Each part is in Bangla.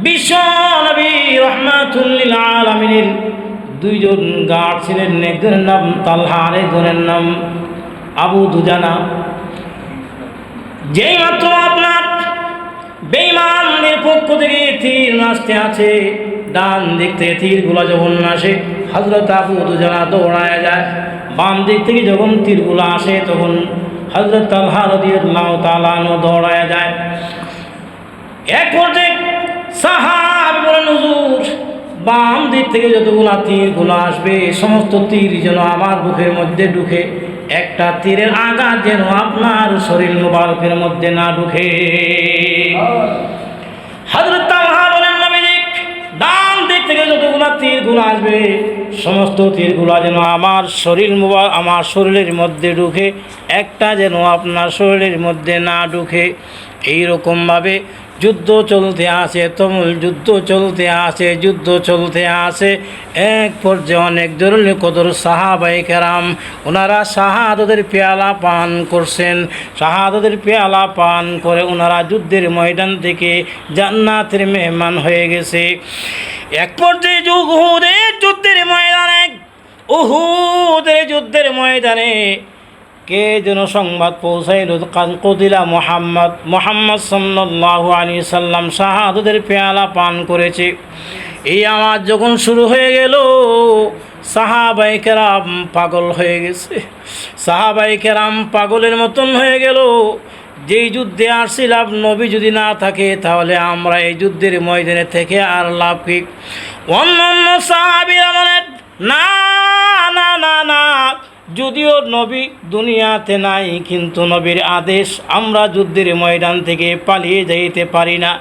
বিশ্ব নবী রাহমাতুল লিল আলামিনের দুইজন গার্ড ছিলেন, একজনের নাম তালহা আর একজনের নাম আবু দুজানা। যেই মাত্র আপনার বেঈমানদের পক্ষ থেকে তীর আসতে আছে, ডান দিক থেকে তীরগুলো যখন আসে হযরত আবু দুজানা দৌড়ায় যায়। বাম দিক থেকে যখন তীরগুলো আসে তখন হযরত তালহা রাদিয়াল্লাহু তাআলা আনহু দৌড়ায় যায়। এক পর্যায়ে সাহাবী বলেন, হুজুর বাম দিক থেকে যতগুলো তীরগুলো আসবে সমস্ত তীর যেন আমার বুকের মধ্যে ঢুকে, একটা তীরের আঘাত যেন আপনার শরীর মুবারকের মধ্যে না ঢুকে। হযরত তালহা বলেন, নবীজি ডান দিক থেকে যতগুলো তীরগুলো আসবে সমস্ত তীরগুলো যেন আমার শরীরের মধ্যে ঢুকে, একটা যেন আপনার শরীরের মধ্যে না ঢুকে। এইরকমভাবে যুদ্ধ চলতে আছে, তুমুল যুদ্ধ চলতে আছে। এক পর্যায়ে অনেক ধরনের কদর সাহাবায়ে কেরাম ওনারা শাহাদাতের পেয়ালা পান করছেন। শাহাদাতের পেয়ালা পান করে ওনারা যুদ্ধের ময়দান থেকে জান্নাতের মেহমান হয়ে গেছে। এক পর্যায়ে উহুদের যুদ্ধের ময়দানে কে যেন সংবাদ পৌঁছাইল, কতিলা মুহাম্মদ সাল্লাল্লাহু আলাইহি সাল্লাম শাহাদাতের পেয়ালা পান করেছে। এই আওয়াজ যখন শুরু হয়ে গেল সাহাবায়ে কেরাম পাগল হয়ে গেছে। সাহাবায়ে কেরাম পাগলের মতন হয়ে গেল। যেই যুদ্ধে আসছিলাম নবী যদি না থাকে তাহলে আমরা এই যুদ্ধের ময়দানে থেকে আর লাভ কি? অন্য সাহাবীরা বলেন, না না না না, যদিও নবী দুনিয়াতে নাই কিন্তু নবীর আদেশ আমরা যুদ্ধের ময়দান থেকে পালিয়ে যাইতে পারি না।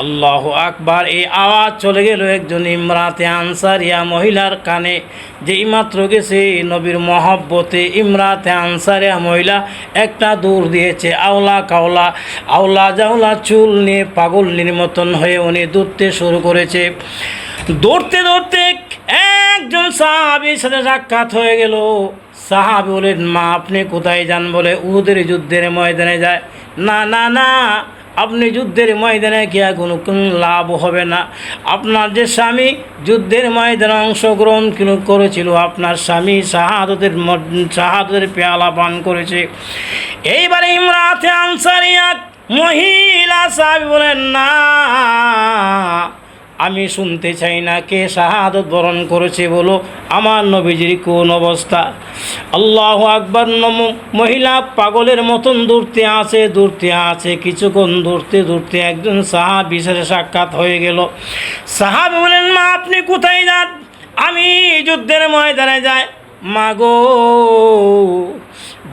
আল্লাহু আকবার। এই আওয়াজ চলে গেল একজন ইমরাতে আনসারিয়া মহিলার কানে। যেই মাত্র গেছে নবীর মহব্বতে ইমরাতে আনসারিয়া মহিলা একটা দৌড় দিয়েছে, আওলা জাওলা চুল নিয়ে পাগলের মতন হয়ে উনি দৌড়তে শুরু করেছে। দৌড়তে একজন সাহাবীর সাথে সাক্ষাৎ হয়ে গেল। সাহাবী বলেন, মা আপনি কোথায় যান? বলে উহুদের যুদ্ধের ময়দানে যায়। না না না, আপনি যুদ্ধের ময়দানে গিয়া কোনো লাভ হবে না। আপনার যে স্বামী যুদ্ধের ময়দানে অংশগ্রহণ করেছিল, আপনার স্বামী শাহাদাতের পেয়ালা পান করেছে। এইবারে ইমরাতে আনসারিয়া মহিলা সাহাবী বলেন, না আমি শুনতে চাই না, কে শাহাদত বরণ করেছে বলো, আমার নবীজির কোন অবস্থা। আল্লাহু আকবার। মহিলা পাগলের মতন দৌড়তে আছে। কিছুক্ষণ দৌড়তে একজন সাহাবীর সাথে সাক্ষাৎ হয়ে গেল। সাহাবী বলেন, মা আপনি কোথায় যান? আমি যুদ্ধের ময়দানে যাই। মা গো,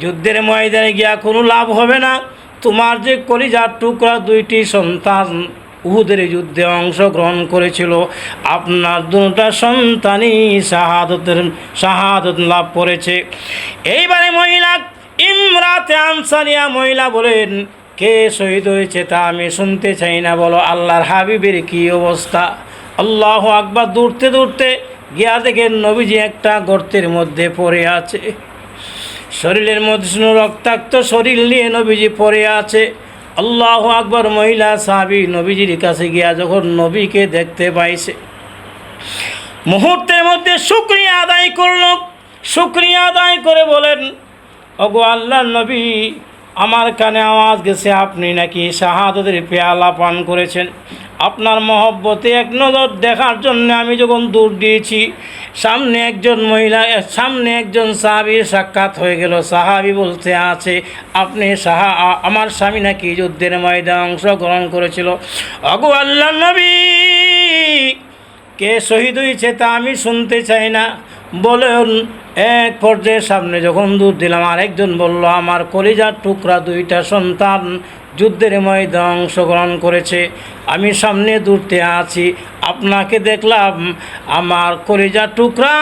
যুদ্ধের ময়দানে গিয়া কোনো লাভ হবে না। তোমার যে কলিজার টুকরা দুইটি সন্তান উহুদের যুদ্ধে অংশগ্রহণ করেছিল, আপনার দুটা সন্তানই শাহাদত লাভ করেছে। এইবারে মহিলা ইমরাতে আনসারিয়া মহিলা বলেন, কে শহীদ হয়েছে তা আমি শুনতে চাই না, বলো আল্লাহর হাবিবের কি অবস্থা। আল্লাহু আকবার। দৌড়তে গিয়া দেখেন নবীজি একটা গর্তের মধ্যে পড়ে আছে। শরীরের মধ্যে রক্তাক্ত শরীর নিয়ে নবীজি পড়ে আছে। আল্লাহু আকবার। মহিলা সাহাবী নবীজির কাছে গিয়া যখন নবীকে দেখতে পাইছে, মুহূর্তের মধ্যে শুকরিয়া আদায় করে বলেন, ওগো আল্লাহর নবী, আমার কানে আওয়াজ গেছে আপনি নাকি শাহাদাতের পেয়ালা পান করেছেন। আপনার মহব্বতে এক নজর দেখার জন্য আমি যখন দৌড় দিয়েছি, সামনে একজন সাহাবীর সাক্ষাৎ হয়ে গেল। সাহাবী বলতে আছে, আপনি আমার স্বামী নাকি যুদ্ধের ময়দানে অংশগ্রহণ করেছিল। ওগো আল্লাহর নবী, কে শহীদ হয়েছে তা আমি শুনতে চাই না, বলেন। এক পর্যায়ে সামনে যখন দৌড় দিলাম, আরেকজন বলল, আমার কলিজার টুকরা দুইটা সন্তান যুদ্ধের ময়দানে অংশগ্রহণ করেছে। আমি সামনে দৌড়তে আছি, আপনাকে দেখলাম। আমার কলিজার টুকরা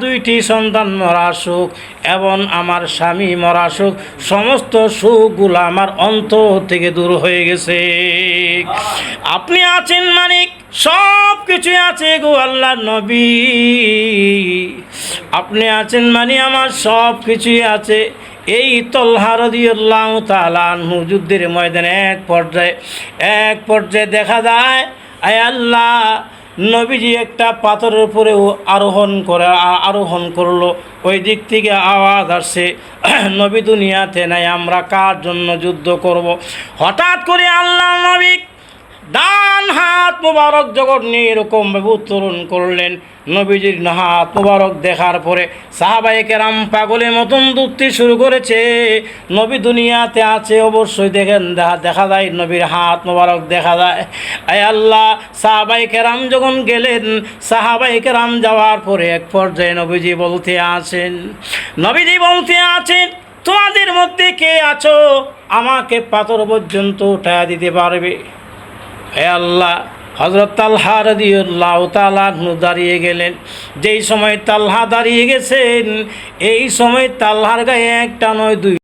দুইটি সন্তান মরা সুখ এবং আমার স্বামী মরা সুখ, সমস্ত সুখগুলো আমার অন্তর থেকে দূর হয়ে গেছে। আপনি আছেন মানিক, সব কিছুই আছে গো আল্লাহর নবী। আপনি আছেন মানে আমার সব কিছুই আছে। এই তালহা রাদিয়াল্লাহু তাআলা আনহু যুদ্ধের ময়দানে এক পর্যায়ে দেখা যায় আয় আল্লাহ, নবীজি একটা পাথরের উপরেও আরোহণ করলো। ওই দিক থেকে আওয়াজ আসছে, নবী দুনিয়াতে নাই, আমরা কার জন্য যুদ্ধ করব। হঠাৎ করে আল্লাহ নবী ডান হাত মোবারক যখন নিয়ে এরকমভাবে উত্তোলন করলেন, নবীজির হাত মোবারক দেখার পরে সাহাবায়ে কেরাম পাগলের মতন দৌড়তে শুরু করেছে। নবী দুনিয়াতে আছে অবশ্যই, দেখা যায় নবীর হাত মোবারক দেখা যায়। আয় আল্লাহ, সাহাবায়ে কেরাম যখন গেলেন, সাহাবায়ে কেরাম যাওয়ার পরে এক পর্যায়ে নবীজি বলতে আছেন, তোমাদের মধ্যে কে আছো আমাকে পাথর পর্যন্ত উঠা দিতে পারবে? হে আল্লাহ, হযরত তালহা রাদিয়াল্লাহু তাআলা আনহু দাঁড়িয়ে গেলেন। যেই সময় তালহা দাঁড়িয়ে গেছেন, এই সময় তালহার গায়ে একটা নয় দুই